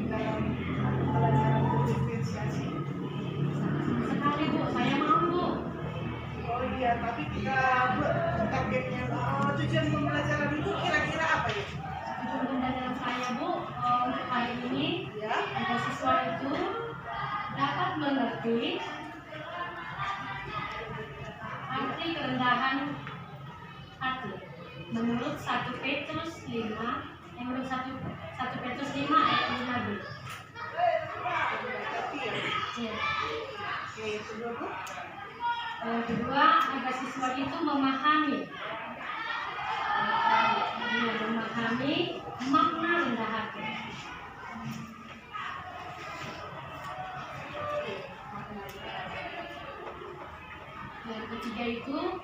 dalam pelajaran berdiferensiasi? Sekali Bu, saya mau Bu. Oh iya, tapi kita targetnya tujuan pembelajaran itu kira-kira apa ya? Tujuan pembelajaran saya Bu, untuk hari ini Ya, agar siswa itu dapat mengerti arti kerendahan hati menurut 1 Petrus 5 menurut 1 Petrus 5 ayat 5b. tapi ya. Ya. Oke, yang kedua Bu? Yang kedua, agar siswa itu memahami makna rendah hati. Yang ketiga itu,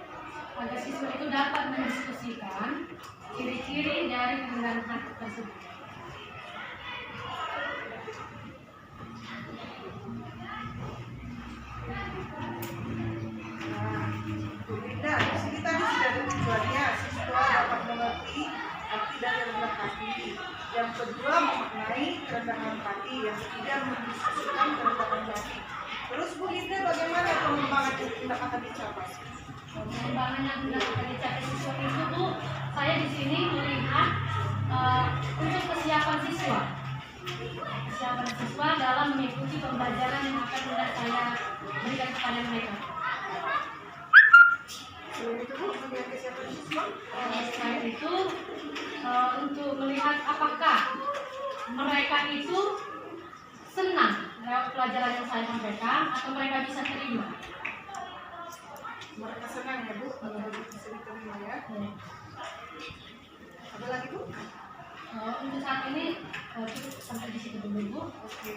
agar siswa itu dapat mendiskusikan ciri-ciri dari kerendahan hati tersebut. Bu Linda, di sini tadi sudah ada tujuannya, siswa dapat mengerti arti dari rendah hati. Yang kedua, memaknai kerendahan hati. Yang ketiga, mendiskusikan kerendahan hati. Terus Bu Linda, bagaimana pengembangan yang tidak akan dicapai? Pengembangan yang akan dicapai siswa itu Bu, saya di sini melihat untuk kesiapan siswa. Kesiapan siswa dalam mengikuti pembelajaran yang akan saya berikan kepada mereka. Selain itu Bu, melihat kesiapan siswa? Selain itu untuk melihat apakah mereka itu senang lewat pelajaran yang saya sampaikan atau mereka bisa terima. Mereka senang ya Bu, bisa diterima ya. Ada lagi Bu? Untuk saat ini cukup sampai di situ dulu Bu. Oke.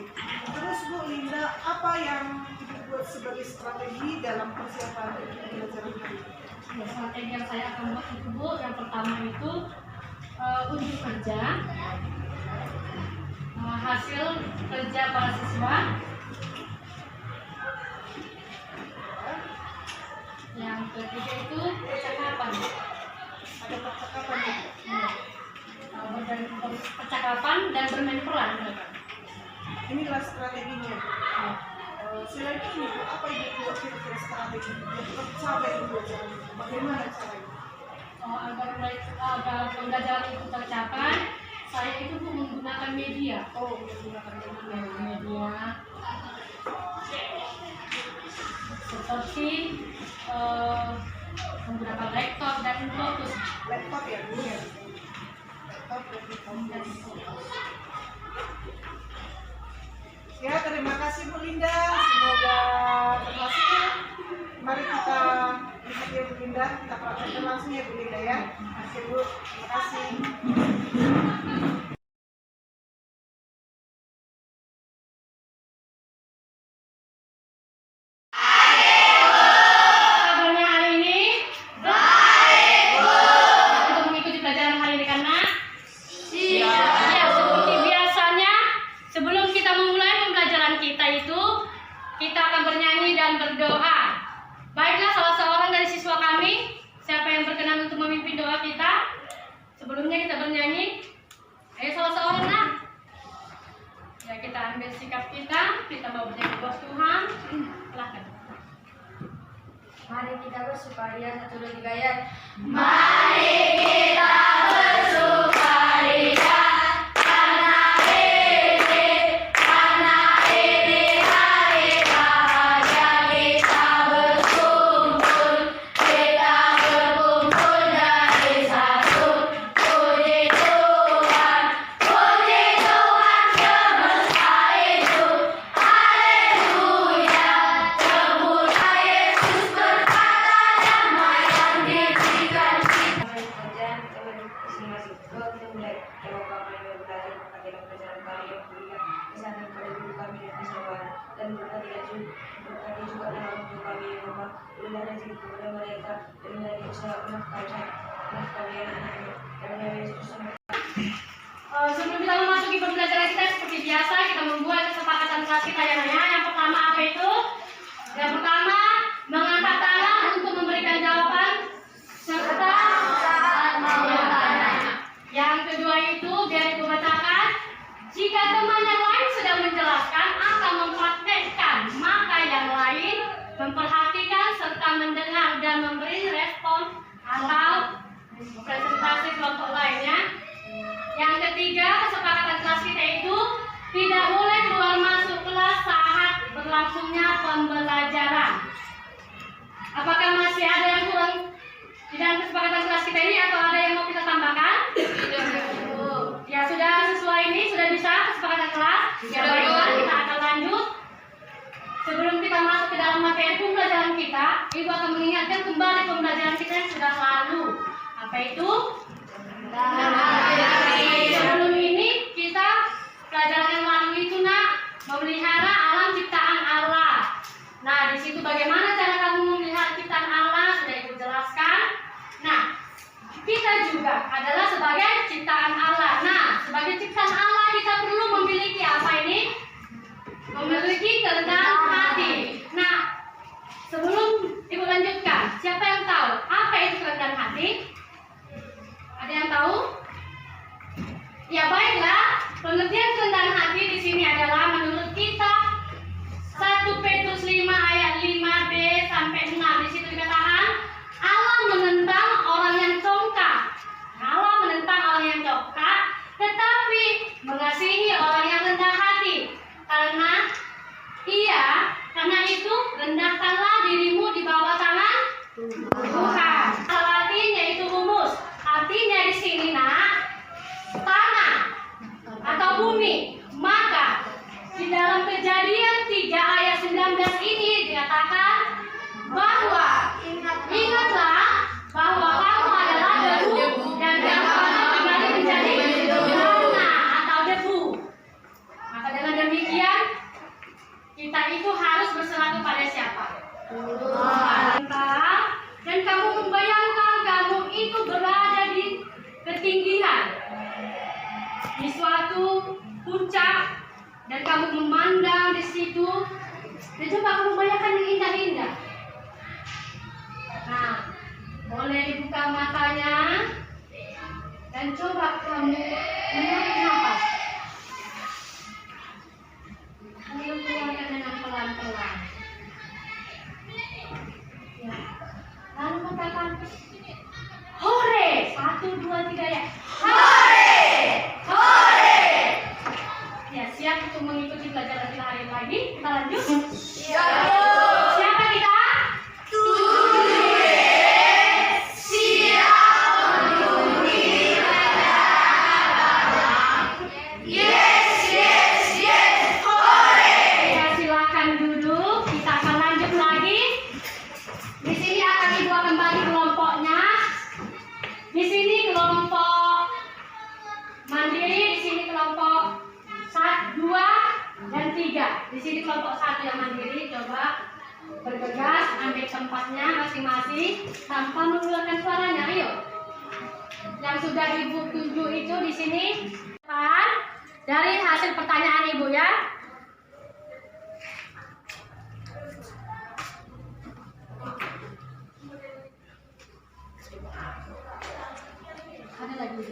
Terus Bu Linda, apa yang dibuat sebagai strategi dalam persiapan pembelajaran hari ini? Ya, strategi yang saya akan buat itu Bu, yang pertama itu unjuk kerja, hasil kerja para siswa. Yang ketiga itu percakapan. Ada percakapan Bu? Ya. Percakapan dan bermain peran mereka. Inilah strateginya. Selain ini Bu, apa Ibu buat kira-kira strategi yang tercapai pembelajaran itu? Bagaimana caranya? Agar pembelajaran itu tercapai, saya itu Bu menggunakan media. Menggunakan Media seperti menggunakan laptop dan fokus. laptop ya Bu? Laptop dan fokus. Ya, terima kasih Bu Linda. Semoga berhasil. Mari kita lihat ya Bu Linda. Kita praktekkan langsung ya Bu Linda ya. Oke Bu, terima kasih. Kabarnya hari ini? Baik Bu. Untuk mengikuti pelajaran hari ini karena? Siap. Ya, seperti biasanya sebelum kita memulai pembelajaran kita itu, kita akan bernyanyi dan berdoa. Baiklah, salah seorang dari siswa kami, siapa yang berkenan untuk memimpin doa kita? Sebelumnya kita bernyanyi. Ayo salah seorang lah. Ya, kita ambil sikap kita mau bernyanyi buat Tuhan. Silahkan. Mari kita bersukaria, 1, 2, 3 ya. Mari kita bersukaria karena ini hari bahagia, kita berkumpul jadi satu. Puji Tuhan semesta itu. Haleluya, semula Yesus berkata damai yang diberikan kita. Kerjaan kita masing-masing. Kita mulai. Bapak kami belajar maka dalam pelajaran kami yang mulia kesehatan pada guru kami dan kesabaran dan berkati juga dalam waktu kami ya Bapak. Berilah rezeki kepada mereka dan berilah usaha nafkah kalian dan dari Yesus. Sebelum kita memasuki pembelajaran kita seperti biasa, kita membuat kesepakatan kelas kita yang lainnya. Yang pertama apa itu? Yang pertama, mengangkat tangan untuk memberikan jawaban serta saat mau bertanya. Yang kedua itu biar ibu bacakan. Jika teman ketiga, kesepakatan kelas kita itu tidak boleh keluar masuk kelas saat berlangsungnya pembelajaran. Apakah masih ada yang kurang di dalam kesepakatan kelas kita ini atau ada yang mau kita tambahkan? Ya sudah sesuai ini, sudah bisa kesepakatan kelas? Ya baiklah, kita akan lanjut. Sebelum kita masuk ke dalam materi pembelajaran kita, Ibu akan mengingatkan kembali pembelajaran kita yang sudah lalu. Apa itu? Sebelum ini kita pelajaran yang lalu itu memelihara alam ciptaan Allah. Nah, di situ bagaimana cara kamu memelihara ciptaan Allah sudah Ibu jelaskan. Nah, kita juga adalah sebagai ciptaan Allah. Nah, sebagai ciptaan Allah kita perlu memiliki apa ini? Memiliki kerendahan hati. Nah, sebelum Ibu lanjutkan, siapa yang tahu apa itu kerendahan hati? Ada yang tahu? Ya baiklah, pengertian kerendahan hati di sini adalah menurut kita 1 Petrus 5 ayat 5b sampai 6. Di situ dikatakan Allah menentang orang yang congkak. Allah menentang orang yang congkak, tetapi mengasihi orang yang rendah hati. Karena itu rendahkanlah dirimu di bawah tangan Tuhan. Latin yaitu humus. Artinya di sini tanah atau bumi. Maka di dalam Kejadian 3 ayat 19 ini dikatakan bahwa ingatlah bahwa kamu adalah debu dan kamu akan kembali menjadi tanah atau debu. Maka dengan demikian kita itu harus berserah kepada siapa? Tuhan. Dan kamu membayangkan kamu itu berada di ketinggian, di suatu puncak, dan kamu memandang di situ. Dan coba kamu bayangkan yang indah-indah. Nah, boleh dibuka matanya dan coba kamu menarik nafas. Kamu keluarkan dengan pelan-pelan. Ya. Lalu katakan hore. 1, 2, 3 ya. Hore! Hore! Ya, siap untuk mengikuti pelajaran kita hari ini lagi? Kita lanjut. Siap. Siapa kita? Ya, silakan duduk. Kita akan lanjut lagi. Di sini akan Ibu akan bagi kelompoknya. Di sini kelompok mandiri, di sini kelompok 1, 2, dan 3. Di sini kelompok 1 yang mandiri, coba bergegas ambil tempatnya masing-masing tanpa mengeluarkan suaranya. Ayo. Yang sudah Ibu tuju itu di sini dari hasil pertanyaan Ibu ya. Ada lagi.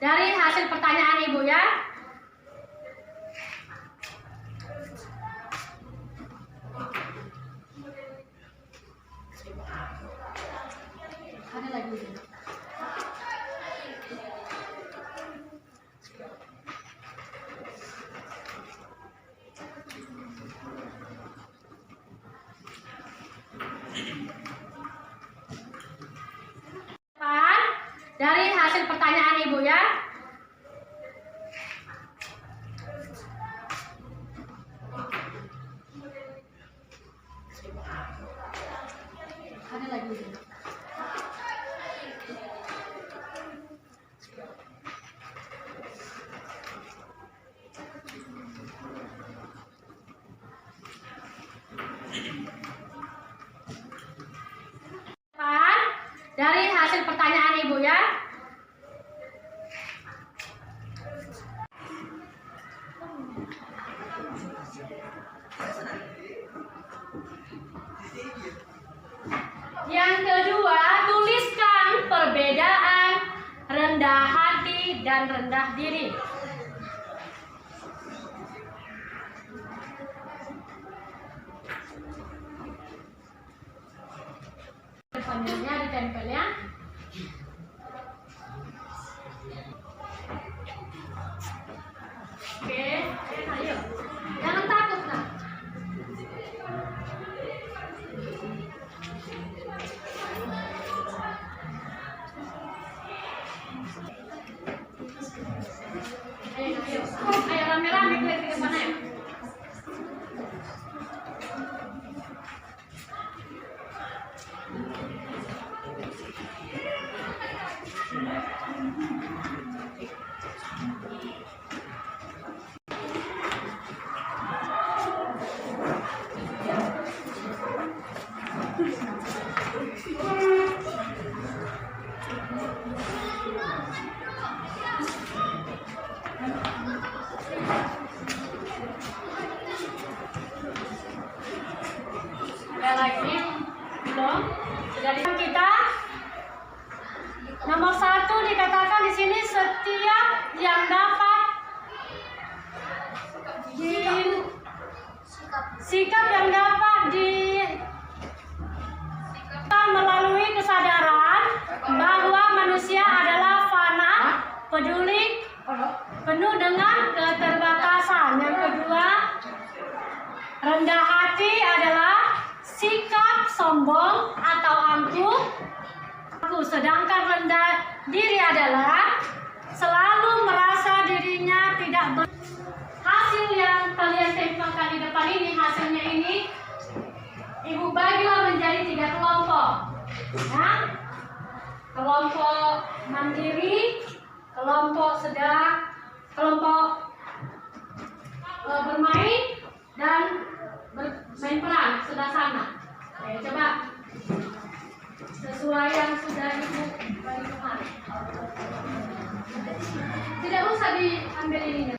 Dari hasil pertanyaan Ibu ya. Ada lagi. Dari hasil pertanyaan Ibu ya. Ada lagi. Dari hasil pertanyaan Ibu ya. Yang kedua, tuliskan perbedaan rendah hati hati dan rendah diri. Panelnya ditempel ya. Oke, ayo. Jangan takut nah. Ayo rame-rame ke depan ayo. Ada lagi belum? Jadi kita nomor 1 dikatakan di sini setiap yang dapat sikap yang dapat melalui kesadaran bahwa manusia adalah fana, peduli, penuh dengan keterbatasan. Yang kedua, rendah hati adalah sikap sombong atau angkuh. Sedangkan rendah diri adalah selalu merasa dirinya tidak hasil yang kalian tempelkan di depan ini, hasilnya ini Ibu bagilah menjadi 3 kelompok. Ya? Kelompok mandiri, kelompok sedang, kelompok bermain, dan bermain peran sebelah sana. Oke, coba sesuai yang sudah Ibu bagi kemarin. Tidak usah diambil ininya.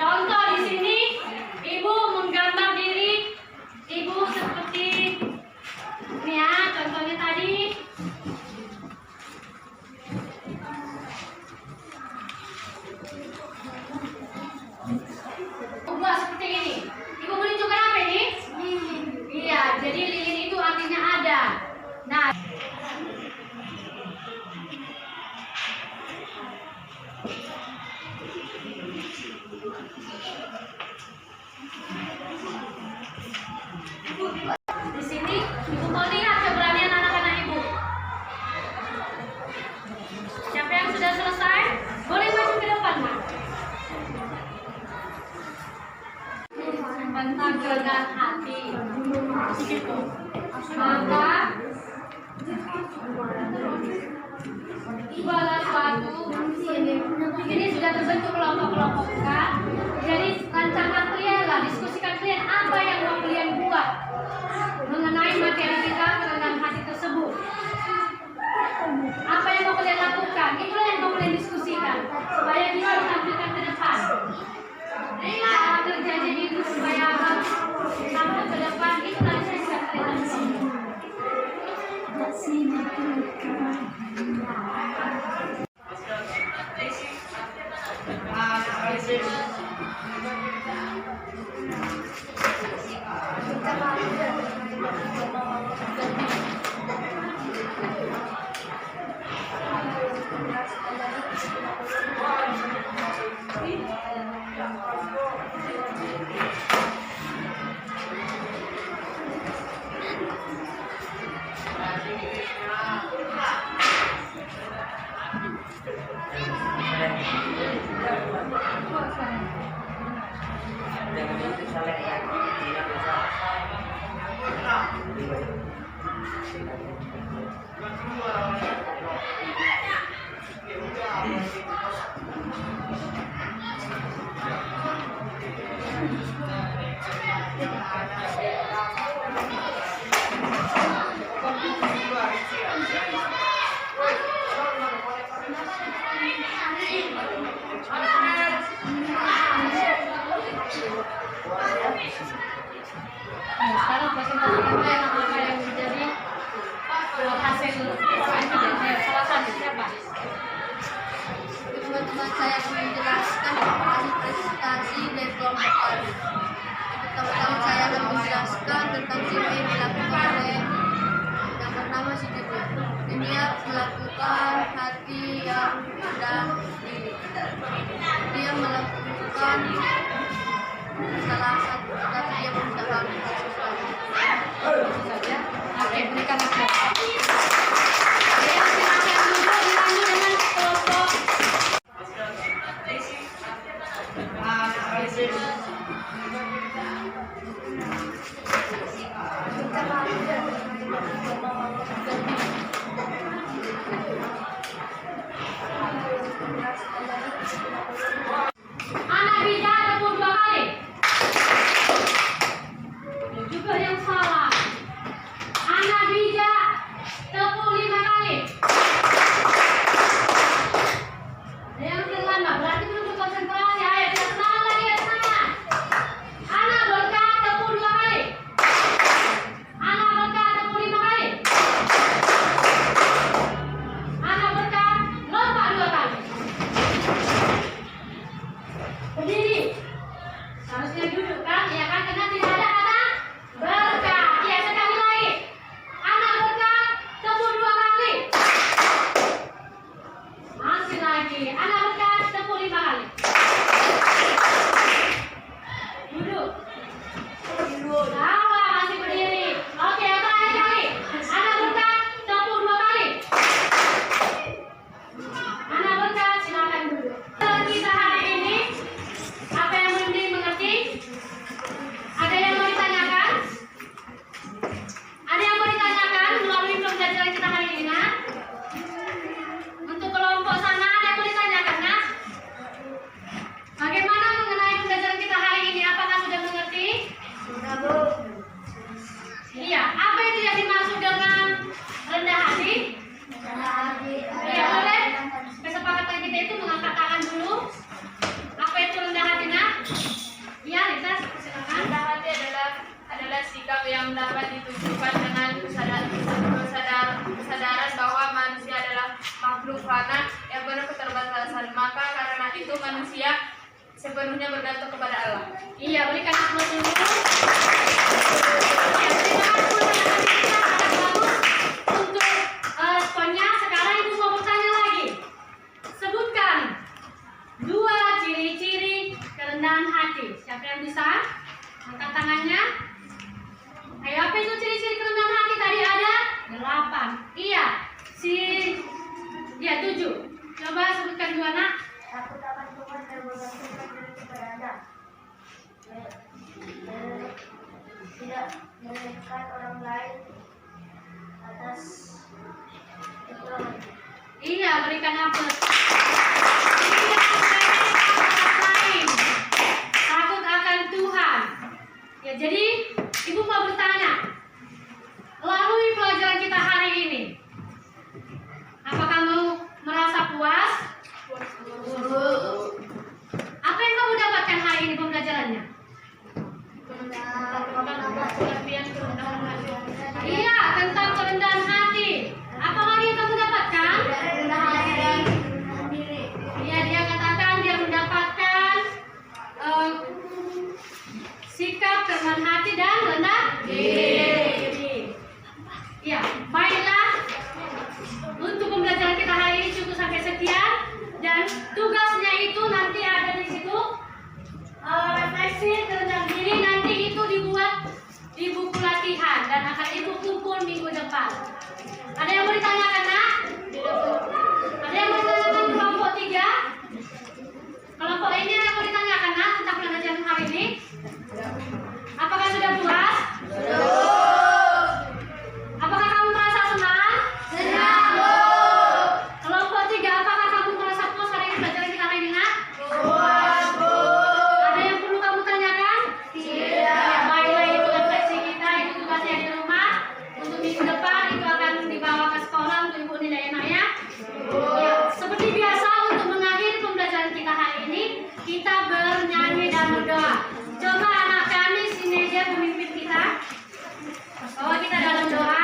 Contoh di sini, Ibu menggambar diri Ibu seperti ini ya, contohnya tadi. Buat seperti ini. Ibu menunjukkan apa ini? Lilin. Iya, jadi lilin itu artinya ada. Nah, di sini Ibu mau lihat keberanian anak-anak Ibu. Siapa yang sudah selesai, boleh maju ke depan, Mak. Tentang kerendahan hati. Maka segala sesuatu ini sudah terbentuk kelompok-kelompok kan. Jadi rancangkan kalian lah, diskusikan kalian apa yang mau kalian buat mengenai materi kita kerendahan hati tersebut. Apa yang mau kalian lakukan, itulah yang mau kalian diskusikan supaya bisa ditampilkan ke depan. Terjadi itu supaya sampai ke depan, itulah yang bisa kalian lakukan. Nah, sekarang presentasikan apa yang menjadi hasil salah satu siapa? Teman-teman saya akan menjelaskan hasil presentasi dari kelompok kami. Pertama-tama saya akan menjelaskan tentang sifat yang dilakukan oleh yang bernama si Junior. Junior melakukan hati yang rendah diri. Dia melakukan salah satu, tapi dia berusaha untuk sesuatu. Tentu saja. Oke, berikan aplaus. Ya, silakan duduk dilanjut dengan kelompok. Anak bijak tepuk 2 kali. Ini juga yang salah. Anak bijak tepuk 5 kali. Ada yang terlambat, berarti belum berkonsentrasi. Ayo kita semangat lagi ya semangat. Anak berkat tepuk 2 kali. Anak berkat tepuk 5 kali. Anak berkat lompat 2 kali. Berdiri. Harusnya duduk kan? Ya kan? Karena tidak ada kata berkat. Ya, sekali lagi. Anak berkat tepuk 2 kali. Masih lagi. Anak berkat tepuk 5 kali. Duduk. Salah, masih berdiri. Oke, yang terakhir kali. Anak berkat tepuk 2 kali. Anak berkat silakan duduk. Kita hari ini apa yang belum dimengerti? Ada yang mau ditanyakan? Ada yang mau ditanyakan melalui pembelajaran kita hari ini, nak? Untuk kelompok sana ada yang mau ditanyakan, nak? Bagaimana mengenai pembelajaran kita hari ini? Apakah sudah mengerti? Sudah, Bu. Iya. Apa itu yang dimaksud dengan rendah hati? Iya, boleh. Kesepakatan kita itu mengangkat tangan dulu. Apa itu rendah hati, nak? Iya, Lisa, silakan. Rendah hati adalah sikap yang dapat ditunjukkan dengan kesadaran bahwa manusia adalah makhluk fana yang penuh keterbatasan. Maka karena itu manusia sepenuhnya bergantung kepada Allah. Iya, berikan aplaus dulu. Ya, terima kasih teman-teman kita sangat bagus untuk responnya. Sekarang Ibu mau bertanya lagi. Sebutkan 2 ciri-ciri kerendahan hati. Siapa yang bisa? Angkat tangannya. Ayo, apa itu ciri-ciri kerendahan hati? Tadi ada 8. Iya, 7. Coba sebutkan 2, nak. Takut akan Tuhan dan bergantungkan diri kepada Anda. Tidak meremehkan orang lain atas kekurangan. Iya, berikan aplaus. Tidak meremehkan orang lain. Takut akan Tuhan. Ya, jadi Ibu mau bertanya. Melalui pelajaran kita hari ini, apakah mau merasa puas? Apa yang kamu dapatkan hari ini pembelajarannya? Iya, tentang kerendahan hati. Apa lagi yang kamu dapatkan? Iya, dia katakan dia mendapatkan sikap kerendahan hati dan rendah diri. Ya, baiklah. Untuk pembelajaran kita hari ini cukup sampai sekian. Dan tugasnya itu nanti ada di situ refleksi kerendahan diri. Nanti itu dibuat di buku latihan dan akan Ibu kumpul minggu depan. Ada yang mau ditanyakan, nak? Ada yang mau ditanyakan kelompok 3? Kelompok ini ada yang mau ditanyakan, nak, tentang pelajaran hari ini? Apakah sudah puas? minggu depan itu akan dibawa ke sekolah untuk ibu nilai ya. Ya, seperti biasa untuk mengakhiri pembelajaran kita hari ini, kita bernyanyi dan berdoa. Coba anak kami sini dia pemimpin kita. Bawa kita dalam doa.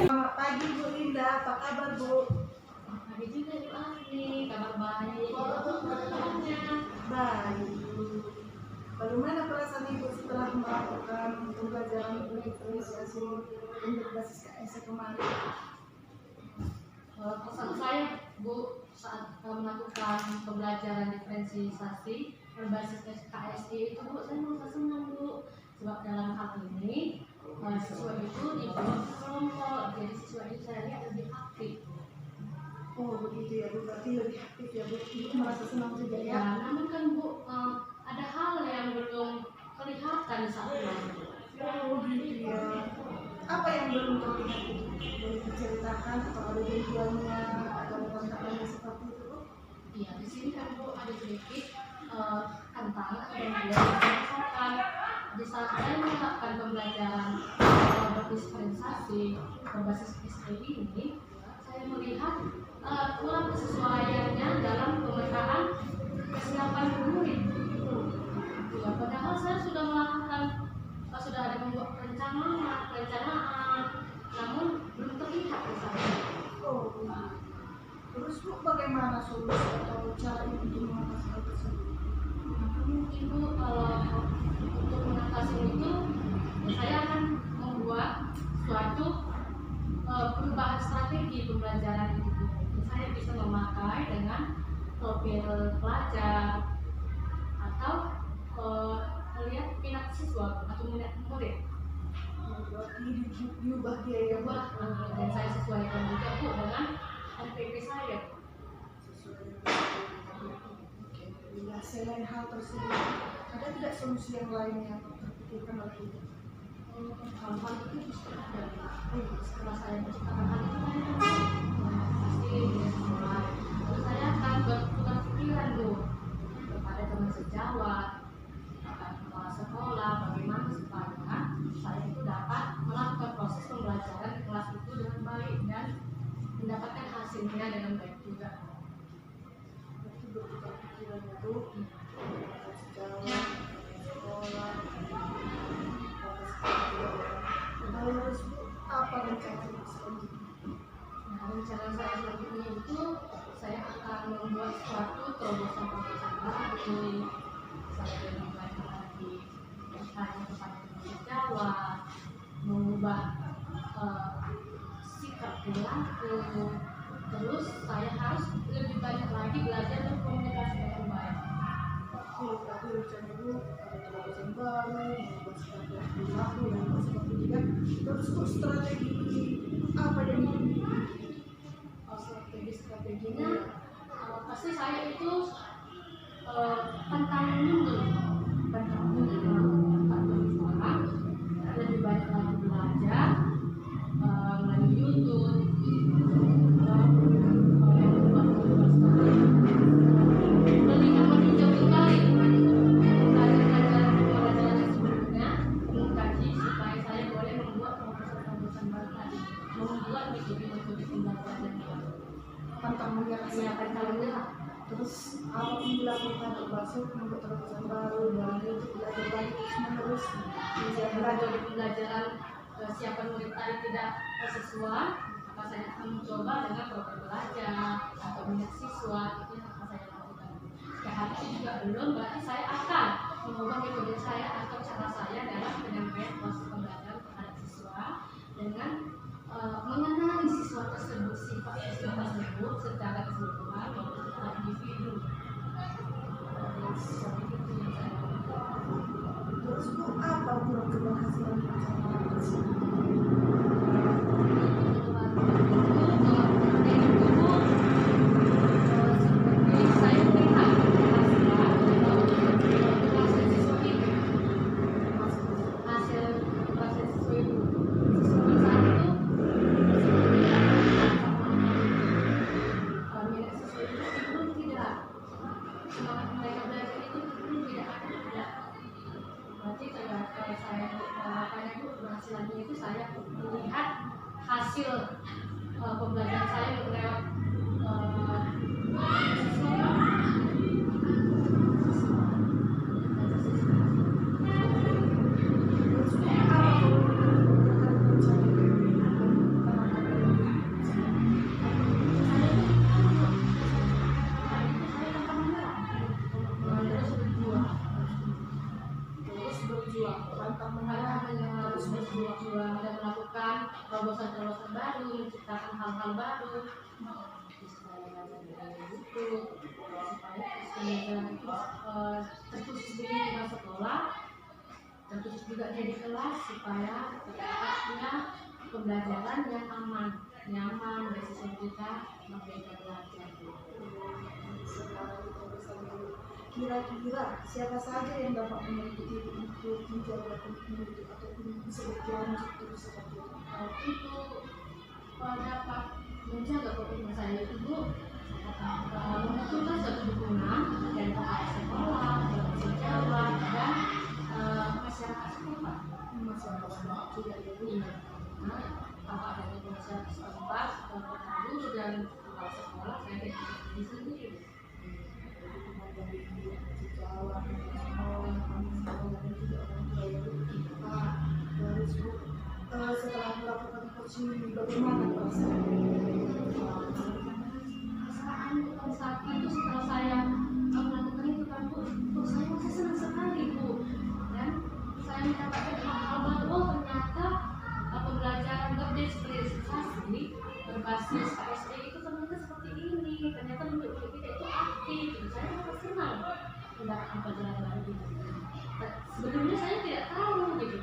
Selamat pagi Bu Linda, apa kabar Bu? Ada juga Bu Ahli, kabar baik. Baik. Bagaimana perasaan Ibu setelah melakukan pembelajaran diferensiasi untuk basis KS kemarin? Pesan saya Bu saat melakukan pembelajaran diferensiasi berbasis KSI itu Bu, saya merasa senang Bu, sebab dalam hal ini siswa itu dibuat kelompok, jadi siswa itu saya lihat lebih aktif. Oh begitu ya Bu, berarti lebih aktif ya Bu. Ibu merasa senang juga Ya, ya? namun kan Bu, ada hal yang belum kelihatan saat ini. Oh gitu ya. Apa yang belum terlihat Bu? Boleh diceritakan atau ada tujuannya atau tantangannya seperti itu Bu? Iya, di sini kan Bu ada sedikit tantangan yang dia rasakan di saat saya melakukan pembelajaran berdiferensiasi berbasis STI ini. Saya melihat kurang kesesuaiannya dalam pemetaan kesiapan murid. Ya, padahal saya sudah melakukan sudah ada membuat perencanaan, namun belum terlihat di sana. Oh, terus Bu, bagaimana solusi atau cara Ibu untuk mengatasi hal tersebut? Mungkin Bu, untuk mengatasi itu, saya akan membuat suatu perubahan strategi pembelajaran itu. Saya bisa memakai dengan profil pelajar atau melihat minat siswa atau minat murid. Berarti diubah dia ya Bu? Dan saya sesuaikan juga Bu dengan NPP saya. Ya, selain hal tersebut, ada tidak solusi yang lain yang terpikirkan oleh Ibu? Hal-hal itu bisa ada. Setelah saya menciptakan hal itu, pasti terus saya akan bertukar pikiran Bu kepada teman sejawat, kepala sekolah, bagaimana supaya saya itu dapat melakukan proses pembelajaran di kelas itu dengan baik dan mendapatkan hasilnya dengan baik juga. Berarti bertukar pikiran itu, sejawat, sekolah, rencana Ibu selanjutnya? Nah, rencana saya selanjutnya itu saya akan membuat suatu terobosan-terobosan baru. Saya membaca lagi tentang bahasa Jawa, mengubah sikap perilaku. Terus saya harus lebih banyak lagi belajar berkomunikasi dengan baik. Tadi rencana Ibu ada terobosan baru, mengubah sikap perilaku dan sikap pendidikan. Terus Bu, strategi apa yang Strateginya pasti saya itu pantang mundur sekarang lebih banyak lagi belajar melalui YouTube, melihat meninjau kembali pelajaran sebelumnya, mengkaji supaya saya boleh membuat terobosan baru lagi, membuat metode-metode pembelajaran yang baru. pantang menyerah? Menyiapkan calonnya. Terus apa yang dilakukan termasuk membuat terobosan baru dan itu belajar lagi terus menerus Belajar di pembelajaran kesiapan murid tadi tidak sesuai, maka saya akan mencoba dengan program belajar atau minat siswa, itu yang akan saya lakukan. Jika itu juga belum, berarti saya akan mengubah metode saya atau cara saya dalam penyampaian proses pembelajaran terhadap siswa dengan mengenali siswa tersebut, sifat siswa tersebut secara keseluruhan maupun secara individu. Seperti itu yang saya lakukan. terus Bu, apa ukur keberhasilan rencana tersebut? Saya melihat hasil siswa itu. Siswa saat itu minat siswa itu belum tidak, semangat mereka belajar itu belum tidak ada. Berarti kalau saya karena itu keberhasilannya itu saya melihat hasil pembelajaran saya lewat siswa. Terus Bu, apa terus berjuang, pantang menyerah, terus berjuang. Dan melakukan terobosan-terobosan baru, menciptakan hal-hal baru. Supaya terkhusus di lingkungan sekolah, terkhusus juga di kelas supaya terciptanya pembelajaran yang aman, nyaman bagi siswa kita merdeka belajar. Kira-kira siapa saja yang dapat mengikuti untuk menjaga komitmen itu ataupun bisa berlanjut terus seperti itu? Untuk dapat menjaga komitmen saya itu membutuhkan suatu dukungan dari kepala sekolah, dari Jawa dan masyarakat setempat. Masyarakat juga ya Bu. Nah, bapak dari masyarakat setempat, guru dan kepala sekolah saya di sendiri. Jawa, dan juga orang tua ya Bu. Terus Bu, setelah melakukan coaching ini bagaimana perasaan? Perasaan saat itu setelah saya melakukan itu kan Bu, saya masih senang sekali Bu, dan saya mendapatkan hal-hal baru. Oh ternyata pembelajaran berdiskualifikasi berbasis KSD itu ternyata seperti ini, ternyata menurut kita itu aktif. Saya merasa senang mendapatkan pelajaran baru ini. Sebelumnya saya tidak tahu gitu.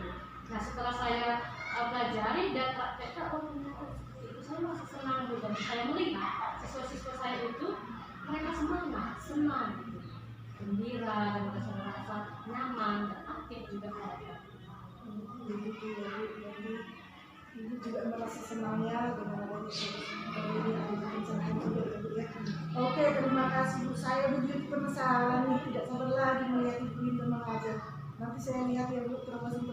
Nah setelah saya pelajari dan praktekkan, oh ternyata itu saya merasa senang Bu, dan saya melihat siswa-siswa saya itu mereka semangat, senang, gitu, gembira dan merasa nyaman dan aktif juga mereka. Begitu ya Bu. Jadi Ibu juga merasa senang ya dengan adanya ini ada pencerahan juga ya Bu ya. Oke, terima kasih Bu. Saya begitu penasaran nih, tidak sabar lagi melihat Ibu Linda mengajar. Nanti saya lihat ya Bu terobosan